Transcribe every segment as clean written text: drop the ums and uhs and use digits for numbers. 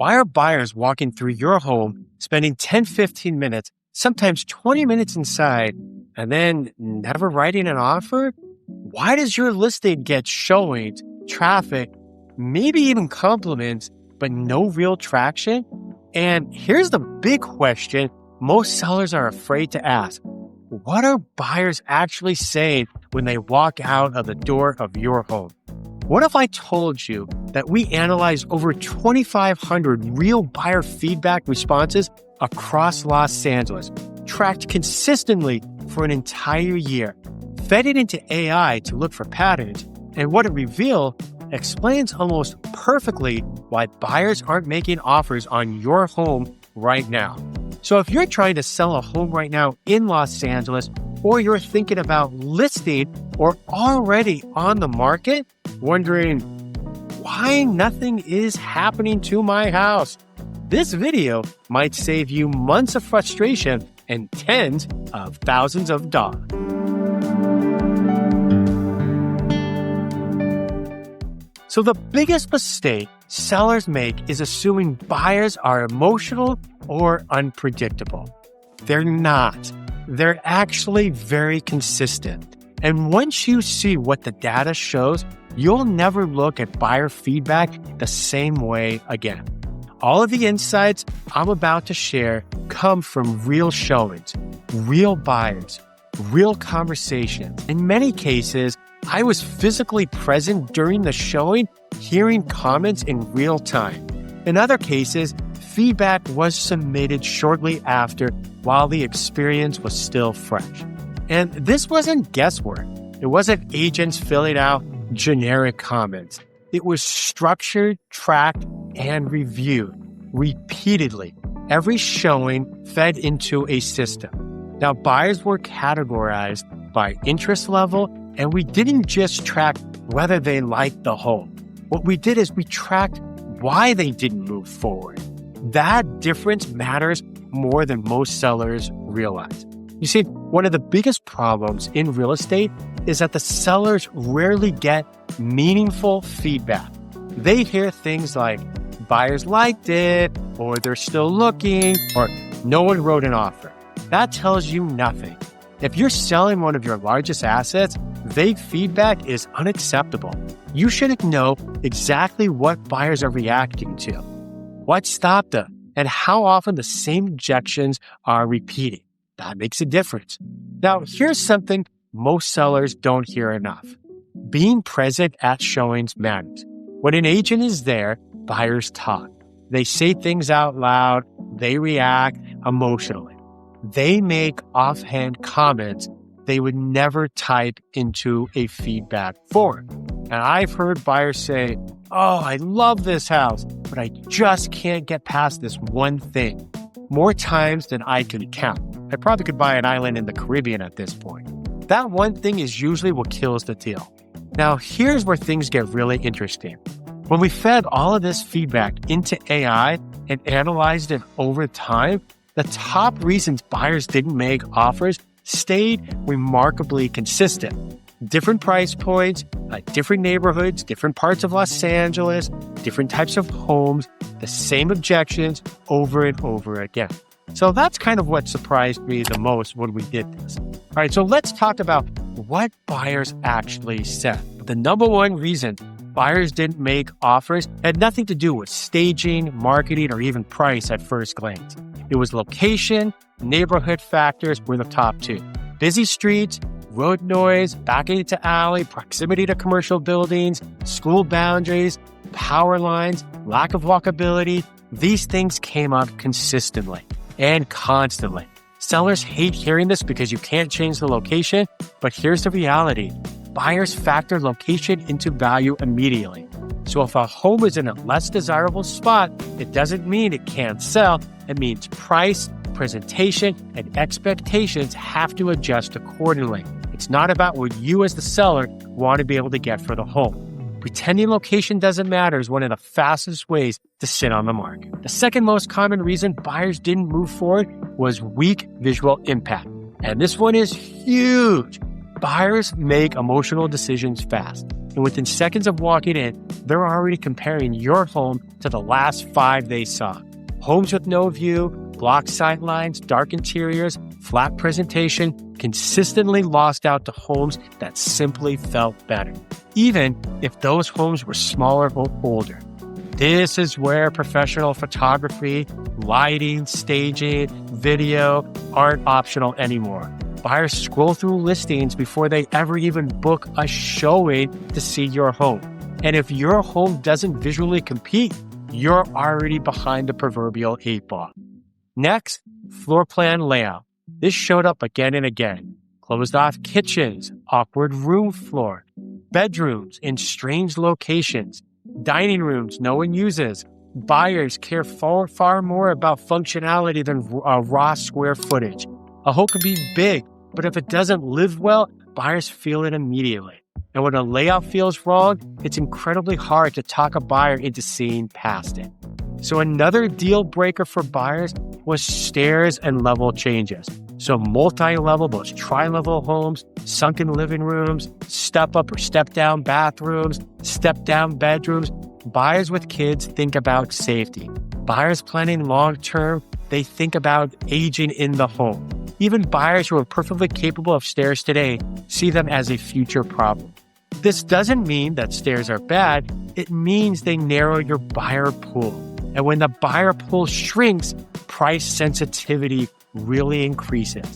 Why are buyers walking through your home, spending 10, 15 minutes, sometimes 20 minutes inside, and then never writing an offer? Why does your listing get showings, traffic, maybe even compliments, but no real traction? And here's the big question most sellers are afraid to ask. What are buyers actually saying when they walk out of the door of your home? What if I told you that we analyzed over 2,500 real buyer feedback responses across Los Angeles, tracked consistently for an entire year, fed it into AI to look for patterns, and what it revealed explains almost perfectly why buyers aren't making offers on your home right now. So if you're trying to sell a home right now in Los Angeles, or you're thinking about listing or already on the market, wondering why nothing is happening to my house, this video might save you months of frustration and tens of thousands of dollars. So the biggest mistake sellers make is assuming buyers are emotional or unpredictable. They're not. They're actually very consistent. And once you see what the data shows, you'll never look at buyer feedback the same way again. All of the insights I'm about to share come from real showings, real buyers, real conversations. In many cases, I was physically present during the showing, hearing comments in real time. In other cases, feedback was submitted shortly after while the experience was still fresh. And this wasn't guesswork. It wasn't agents filling out generic comments. It was structured, tracked, and reviewed repeatedly. Every showing fed into a system. Now, buyers were categorized by interest level, and we didn't just track whether they liked the home. What we did is we tracked why they didn't move forward. That difference matters more than most sellers realize. You see, one of the biggest problems in real estate is that the sellers rarely get meaningful feedback. They hear things like, buyers liked it, or they're still looking, or no one wrote an offer. That tells you nothing. If you're selling one of your largest assets, vague feedback is unacceptable. You should know exactly what buyers are reacting to, what stopped them, and how often the same objections are repeating. That makes a difference. Now, here's something most sellers don't hear enough. Being present at showings matters. When an agent is there, buyers talk. They say things out loud. They react emotionally. They make offhand comments they would never type into a feedback form. And I've heard buyers say, "Oh, I love this house, but I just can't get past this one thing," more times than I can count. I probably could buy an island in the Caribbean at this point. That one thing is usually what kills the deal. Now, here's where things get really interesting. When we fed all of this feedback into AI and analyzed it over time, the top reasons buyers didn't make offers stayed remarkably consistent. Different price points, different neighborhoods, different parts of Los Angeles, different types of homes, the same objections over and over again. So that's kind of what surprised me the most when we did this. All right, so let's talk about what buyers actually said. The number one reason buyers didn't make offers had nothing to do with staging, marketing, or even price at first glance. It was location, neighborhood factors were the top two. Busy streets, road noise, backing into alley, proximity to commercial buildings, school boundaries, power lines, lack of walkability. These things came up consistently and constantly. Sellers hate hearing this because you can't change the location, but here's the reality. Buyers factor location into value immediately. So if a home is in a less desirable spot, it doesn't mean it can't sell. It means price, presentation, and expectations have to adjust accordingly. It's not about what you as the seller want to be able to get for the home. Pretending location doesn't matter is one of the fastest ways to sit on the market. The second most common reason buyers didn't move forward was weak visual impact. And this one is huge. Buyers make emotional decisions fast. And within seconds of walking in, they're already comparing your home to the last 5 they saw. Homes with no view, blocked sight lines, dark interiors, flat presentation consistently lost out to homes that simply felt better, even if those homes were smaller or older. This is where professional photography, lighting, staging, video aren't optional anymore. Buyers scroll through listings before they ever even book a showing to see your home. And if your home doesn't visually compete, you're already behind the proverbial 8 ball. Next, floor plan layout. This showed up again and again. Closed off kitchens, awkward room floor, bedrooms in strange locations, dining rooms no one uses. Buyers care far more about functionality than raw square footage. A home can be big, but if it doesn't live well, buyers feel it immediately. And when a layout feels wrong, it's incredibly hard to talk a buyer into seeing past it. So another deal breaker for buyers was stairs and level changes. So multi-level, those tri-level homes, sunken living rooms, step-up or step-down bathrooms, step-down bedrooms. Buyers with kids think about safety. Buyers planning long-term, they think about aging in the home. Even buyers who are perfectly capable of stairs today see them as a future problem. This doesn't mean that stairs are bad. It means they narrow your buyer pool. And when the buyer pool shrinks, price sensitivity really increases.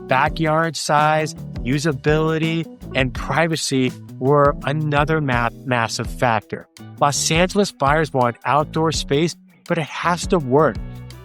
Backyard size, usability, and privacy were another massive factor. Los Angeles buyers want outdoor space, but it has to work.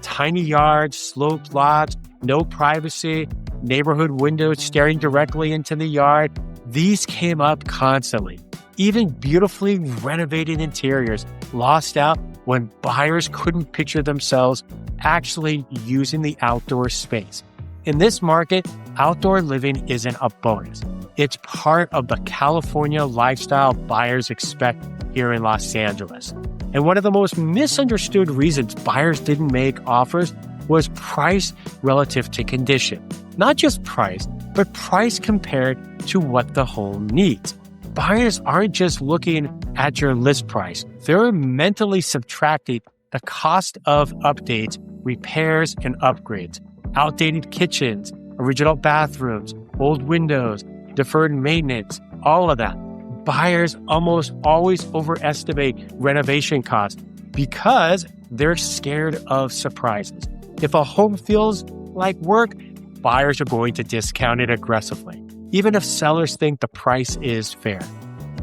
Tiny yards, sloped lots, no privacy, neighborhood windows staring directly into the yard. These came up constantly. Even beautifully renovated interiors lost out when buyers couldn't picture themselves actually using the outdoor space. In this market, outdoor living isn't a bonus. It's part of the California lifestyle buyers expect here in Los Angeles. And one of the most misunderstood reasons buyers didn't make offers was price relative to condition. Not just price, but price compared to what the home needs. Buyers aren't just looking at your list price. They're mentally subtracting the cost of updates, repairs, and upgrades. Outdated kitchens, original bathrooms, old windows, deferred maintenance, all of that. Buyers almost always overestimate renovation costs because they're scared of surprises. If a home feels like work, buyers are going to discount it aggressively, even if sellers think the price is fair.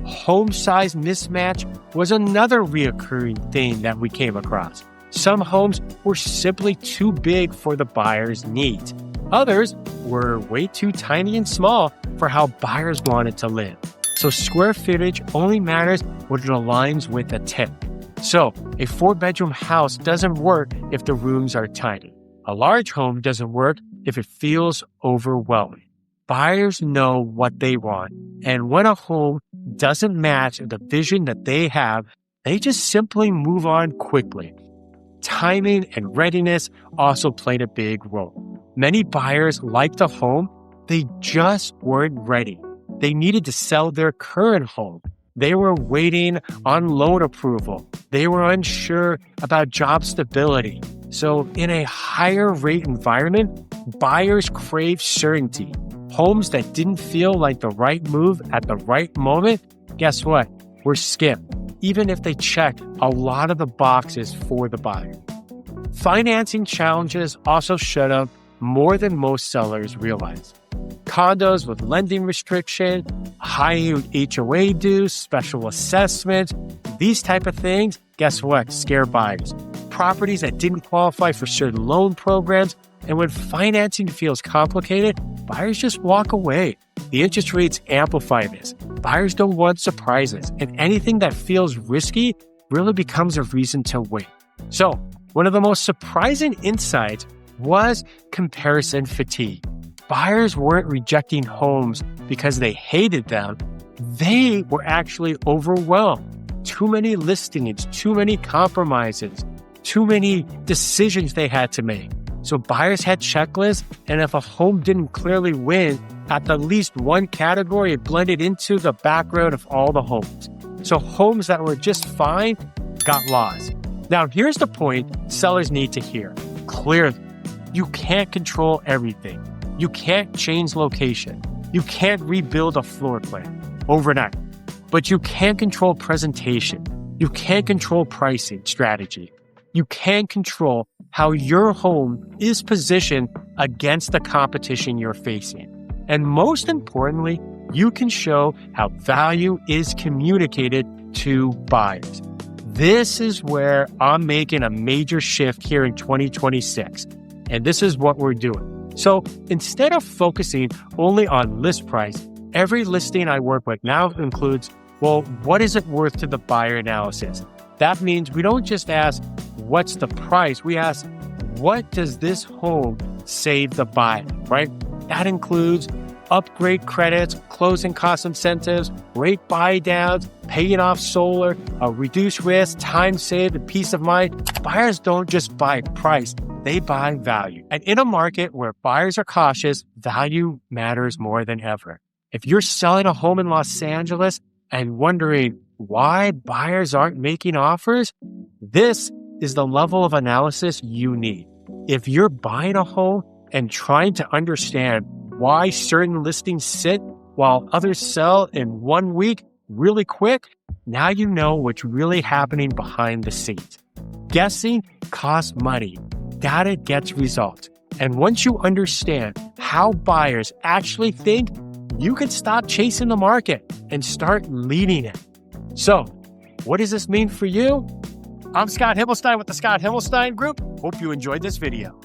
Home size mismatch was another reoccurring thing that we came across. Some homes were simply too big for the buyer's needs. Others were way too tiny and small for how buyers wanted to live. So square footage only matters when it aligns with a tenant. So a 4-bedroom house doesn't work if the rooms are tiny. A large home doesn't work if it feels overwhelming. Buyers know what they want, and when a home doesn't match the vision that they have, they just simply move on quickly. Timing and readiness also played a big role. Many buyers liked the home, they just weren't ready. They needed to sell their current home. They were waiting on loan approval. They were unsure about job stability. So in a higher rate environment, buyers crave certainty. Homes that didn't feel like the right move at the right moment, guess what? Were skipped, even if they checked a lot of the boxes for the buyer. Financing challenges also showed up more than most sellers realize. Condos with lending restriction, high HOA dues, special assessments, these type of things, guess what? Scare buyers. Properties that didn't qualify for certain loan programs, and when financing feels complicated, buyers just walk away. The interest rates amplify this. Buyers don't want surprises, and anything that feels risky really becomes a reason to wait. So, one of the most surprising insights was comparison fatigue. Buyers weren't rejecting homes because they hated them. They were actually overwhelmed. Too many listings, too many compromises, too many decisions they had to make. So buyers had checklists, and if a home didn't clearly win at the least one category, it blended into the background of all the homes. So homes that were just fine got lost. Now, here's the point sellers need to hear clearly. You can't control everything. You can't change location. You can't rebuild a floor plan overnight. But you can control presentation. You can control pricing strategy. You can control how your home is positioned against the competition you're facing. And most importantly, you can show how value is communicated to buyers. This is where I'm making a major shift here in 2026. And this is what we're doing. So instead of focusing only on list price, every listing I work with now includes, well, what is it worth to the buyer analysis? That means we don't just ask, what's the price? We ask, what does this home save the buyer, right? That includes upgrade credits, closing cost incentives, rate buy downs, paying off solar, reduced risk, time saved, and peace of mind. Buyers don't just buy price, they buy value. And in a market where buyers are cautious, value matters more than ever. If you're selling a home in Los Angeles and wondering why buyers aren't making offers, this is the level of analysis you need. If you're buying a home and trying to understand why certain listings sit while others sell in 1 week really quick, now you know what's really happening behind the scenes. Guessing costs money. Data gets results. And once you understand how buyers actually think, you can stop chasing the market and start leading it. So, what does this mean for you? I'm Scott Himmelstein with the Scott Himmelstein Group. Hope you enjoyed this video.